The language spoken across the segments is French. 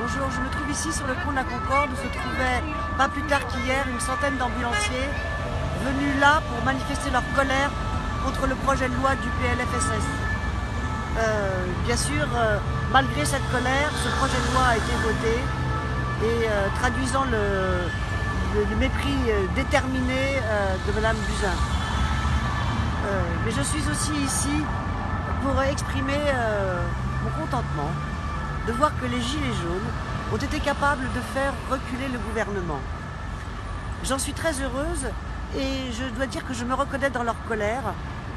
Bonjour, je me trouve ici sur le pont de la Concorde où se trouvaient, pas plus tard qu'hier, une centaine d'ambulanciers venus là pour manifester leur colère contre le projet de loi du PLFSS. Bien sûr, malgré cette colère, ce projet de loi a été voté et traduisant le mépris déterminé de Mme Buzyn. Mais je suis aussi ici pour exprimer mon contentement de voir que les Gilets jaunes ont été capables de faire reculer le gouvernement. J'en suis très heureuse et je dois dire que je me reconnais dans leur colère,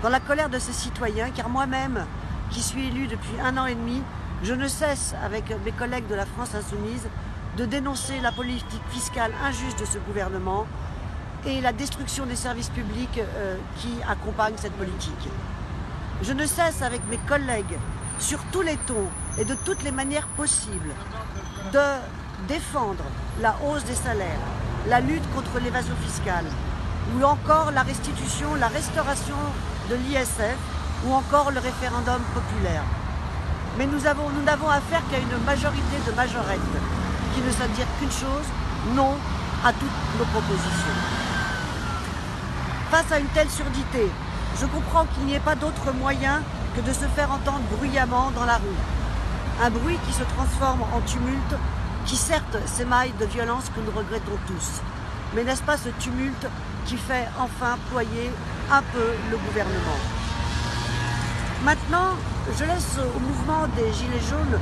dans la colère de ces citoyens, car moi-même, qui suis élue depuis 1 an et demi, je ne cesse, avec mes collègues de la France Insoumise, de dénoncer la politique fiscale injuste de ce gouvernement et la destruction des services publics qui accompagnent cette politique. Je ne cesse, avec mes collègues, sur tous les tons et de toutes les manières possibles, de défendre la hausse des salaires, la lutte contre l'évasion fiscale, ou encore la restitution, la restauration de l'ISF, ou encore le référendum populaire. Mais nous n'avons affaire qu'à une majorité de majorettes, qui ne savent dire qu'une chose, non à toutes nos propositions. Face à une telle surdité, je comprends qu'il n'y ait pas d'autre moyen que de se faire entendre bruyamment dans la rue. Un bruit qui se transforme en tumulte, qui certes s'émaille de violence que nous regrettons tous. Mais n'est-ce pas ce tumulte qui fait enfin ployer un peu le gouvernement? Maintenant, je laisse au mouvement des Gilets jaunes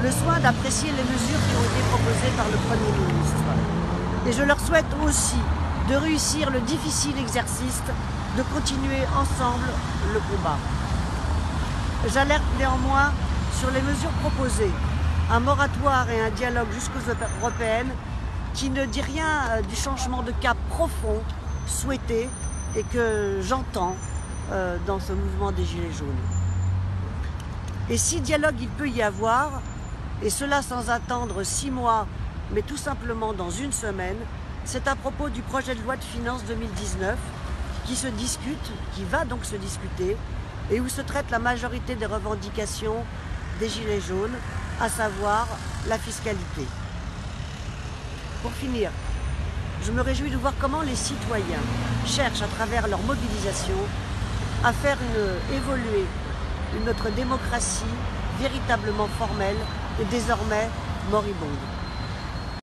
le soin d'apprécier les mesures qui ont été proposées par le Premier ministre. Et je leur souhaite aussi de réussir le difficile exercice de continuer ensemble le combat. J'alerte néanmoins sur les mesures proposées, un moratoire et un dialogue jusqu'aux européennes qui ne dit rien du changement de cap profond souhaité et que j'entends dans ce mouvement des Gilets jaunes. Et si dialogue il peut y avoir, et cela sans attendre 6 mois, mais tout simplement dans 1 semaine, c'est à propos du projet de loi de finances 2019 qui se discute, qui va donc se discuter, et où se traite la majorité des revendications des Gilets jaunes, à savoir la fiscalité. Pour finir, je me réjouis de voir comment les citoyens cherchent à travers leur mobilisation à faire évoluer notre démocratie véritablement formelle et désormais moribonde.